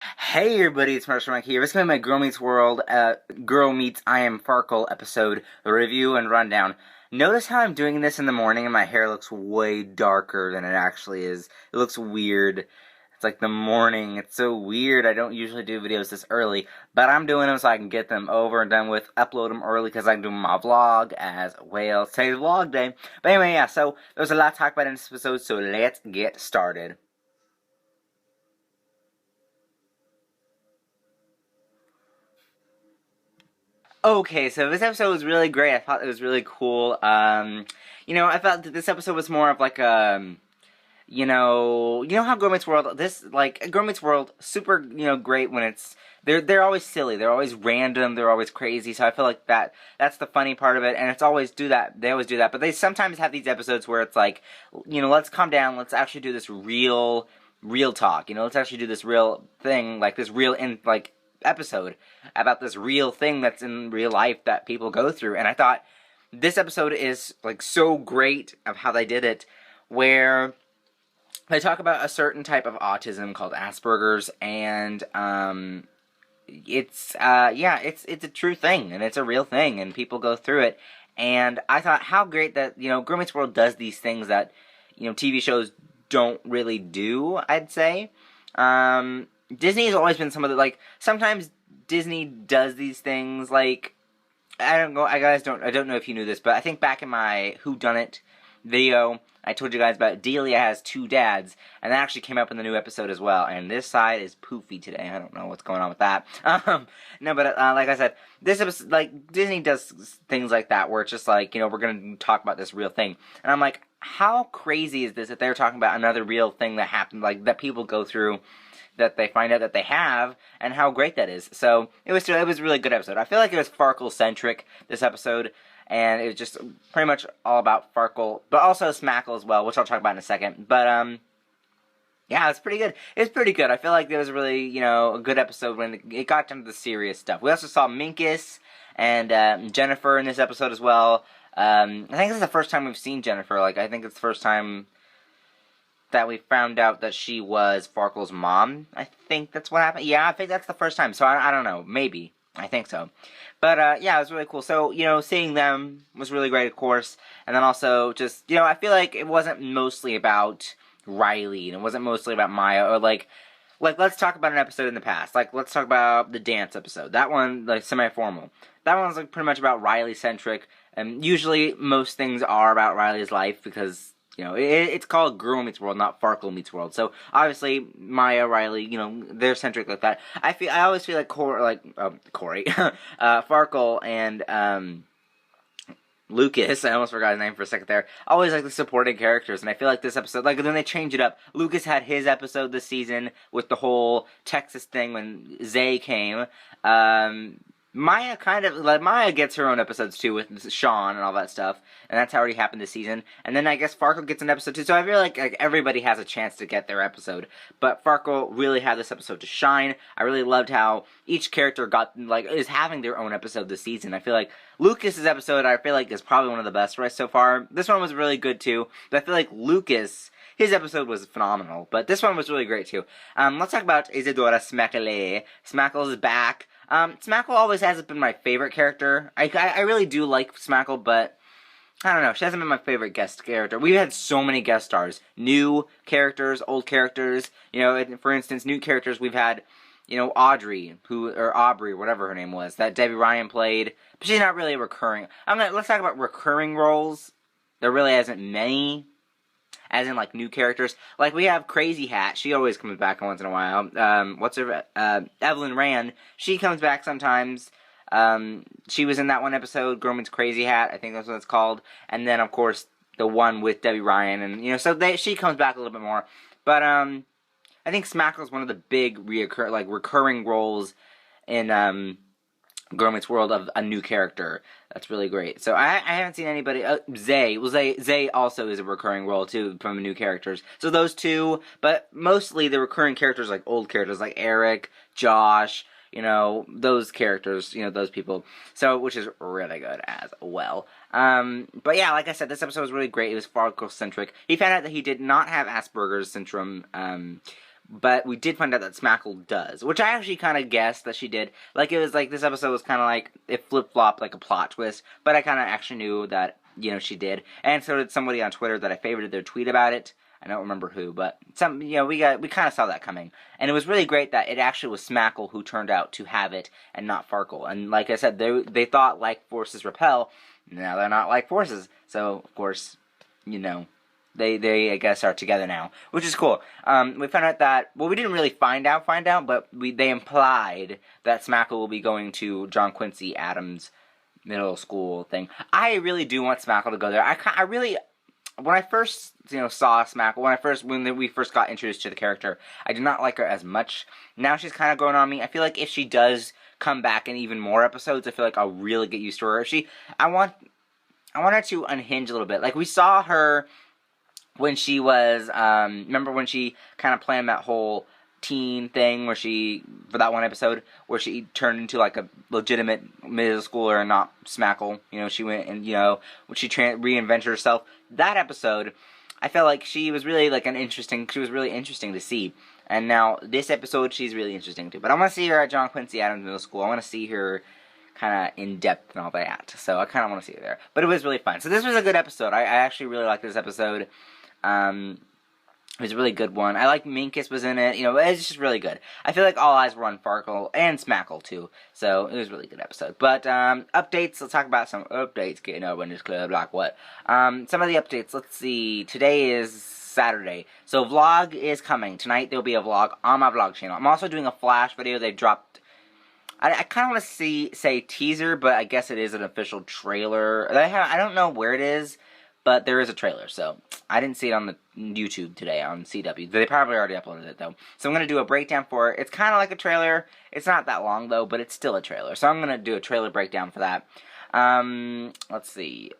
Hey everybody, it's Marshall Mike here. This is going to be my Girl Meets World, Girl Meets I Am Farkle episode review and rundown. Notice how I'm doing this in the morning and my hair looks way darker than it actually is. It looks weird. It's like the morning. It's so weird. I don't usually do videos this early, but I'm doing them so I can get them over and done with, upload them early because I can do my vlog as well. Today's vlog day. But anyway, yeah, so there's a lot to talk about in this episode, so let's get started. Okay, so this episode was really great. I thought it was really cool. I felt that this episode was more of like you know how Girl Meets World, Girl Meets World, super, great when they're always silly, they're always random, they're always crazy. So I feel like that's the funny part of it, and they always do that. But they sometimes have these episodes where it's like, let's calm down, let's actually do this real talk. Let's actually do this real thing, like this real episode about this real thing that's in real life that people go through. And I thought this episode is like so great of how they did it, where they talk about a certain type of autism called Asperger's, and it's a true thing, and it's a real thing, and people go through it. And I thought how great that Girl Meets World does these things that TV shows don't really do, I'd say. Disney has always been some of the, sometimes Disney does these things, I don't know if you knew this, but I think back in my Who Done It video, I told you guys about Delia has two dads, and that actually came up in the new episode as well, and this side is poofy today. I don't know what's going on with that. No, but, like I said, this episode, Disney does things like that, where it's just we're gonna talk about this real thing, and I'm like, how crazy is this that they're talking about another real thing that happened, that people go through, that they find out that they have, and how great that is. So it was a really good episode. I feel like it was Farkle centric, this episode, and it was just pretty much all about Farkle, but also Smakle as well, which I'll talk about in a second. But yeah, it's pretty good. It's pretty good. I feel like it was really a good episode when it got down to the serious stuff. We also saw Minkus and Jennifer in this episode as well. I think this is the first time we've seen Jennifer. I think it's the first time that we found out that she was Farkle's mom. I think that's what happened. Yeah, I think that's the first time. So I don't know. Maybe. I think so. But yeah, it was really cool. So, seeing them was really great, of course. And then also just, I feel like it wasn't mostly about Riley, and it wasn't mostly about Maya, or let's talk about an episode in the past. Let's talk about the dance episode. That one, semi-formal. That one's, pretty much about Riley-centric. And usually, most things are about Riley's life, because it's called Girl Meets World, not Farkle Meets World. So obviously, Maya, Riley, they're centric like that. I always feel like Corey, Farkle and Lucas, I almost forgot his name for a second there, always the supporting characters, and I feel like this episode, when they change it up, Lucas had his episode this season with the whole Texas thing when Zay came. Maya Maya gets her own episodes too with Sean and all that stuff, and that's already happened this season. And then I guess Farkle gets an episode too, so I feel like everybody has a chance to get their episode. But Farkle really had this episode to shine. I really loved how each character is having their own episode this season. I feel like Lucas's episode, is probably one of the best right so far. This one was really good too, but I feel like Lucas, his episode was phenomenal, but this one was really great too. Let's talk about Isadora Smakle. Smakle is back. Smakle always hasn't been my favorite character. I really do like Smakle, but I don't know. She hasn't been my favorite guest character. We've had so many guest stars. New characters, old characters. For instance, new characters we've had, Audrey, or Aubrey, whatever her name was, that Debbie Ryan played. But she's not really a recurring. Let's talk about recurring roles. There really isn't many. As in, new characters. We have Crazy Hat. She always comes back once in a while. Evelyn Rand. She comes back sometimes. She was in that one episode, Girl Meets Crazy Hat. I think that's what it's called. And then, of course, the one with Debbie Ryan. And, so she comes back a little bit more. But, I think Smackle is one of the big recurring roles in, Girl Meets World of a new character. That's really great. So I haven't seen anybody. Zay. Well, Zay also is a recurring role too from new characters. So those two, but mostly the recurring characters, old characters like Eric, Josh. Those characters. Those people. So which is really good as well. But yeah, like I said, this episode was really great. It was Farkle centric. He found out that he did not have Asperger's syndrome. but we did find out that Smakle does, which I actually kind of guessed that she did. Like, it was like, this episode was kind of like, it flip-flopped like a plot twist, but I kind of actually knew that, you know, she did. And so did somebody on Twitter that I favorited their tweet about it. I don't remember who, but some, you know, we kind of saw that coming. And it was really great that it actually was Smakle who turned out to have it and not Farkle. And like I said, they thought like forces repel. Now they're not like forces. So, of course, you know, they I guess are together now, which is cool. We found out that, well, we didn't really find out, but they implied that Smakle will be going to John Quincy Adams' middle school thing. I really do want Smakle to go there. I really, when I first, you know, saw Smakle, when we first got introduced to the character, I did not like her as much. Now she's kind of growing on me. I feel like if she does come back in even more episodes, I feel like I'll really get used to her. I want her to unhinge a little bit. Like, we saw her when she was, remember when she kind of planned that whole teen thing where for that one episode, where she turned into like a legitimate middle schooler and not Smakle. You know, she went and, you know, when she reinvented herself. That episode, I felt like she was really like she was really interesting to see. And now, this episode, she's really interesting too. But I want to see her at John Quincy Adams Middle School. I want to see her kind of in depth and all that. So I kind of want to see her there. But it was really fun. So this was a good episode. I actually really liked this episode. It was a really good one. I like Minkus was in it. You know, it's just really good. I feel like all eyes were on Farkle and Smakle too. So it was a really good episode. But updates. Let's talk about some updates. Getting up in this club, like what? Some of the updates. Let's see. Today is Saturday, so vlog is coming tonight. There'll be a vlog on my vlog channel. I'm also doing a flash video. They dropped. I kind of want to say teaser, but I guess it is an official trailer. I don't know where it is, but there is a trailer. So I didn't see it on the YouTube today on CW. They probably already uploaded it though. So I'm gonna do a breakdown for it. It's kind of like a trailer. It's not that long though, but it's still a trailer. So I'm gonna do a trailer breakdown for that. Let's see,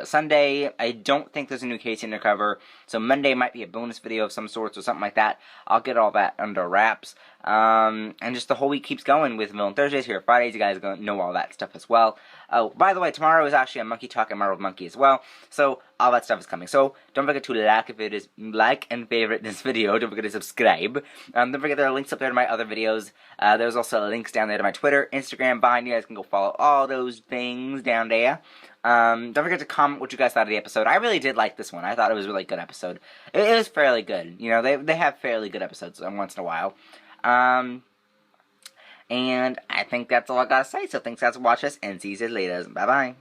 Sunday, I don't think there's a new case in to cover, so Monday might be a bonus video of some sorts or something like that. I'll get all that under wraps, and just the whole week keeps going with Villain Thursdays here. Fridays, you guys are gonna know all that stuff as well. Oh, by the way, tomorrow is actually a Monkey Talk and Marveled Monkey as well, so all that stuff is coming. So don't forget to like and favorite this video. Don't forget to subscribe. Don't forget there are links up there to my other videos. There's also links down there to my Twitter, Instagram, Vine. You guys can go follow all those things down there. Don't forget to comment what you guys thought of the episode. I really did like this one. I thought it was a really good episode. It was fairly good. You know, they have fairly good episodes once in a while. And I think that's all I gotta say. So thanks guys for watching us, and see you later. Bye bye.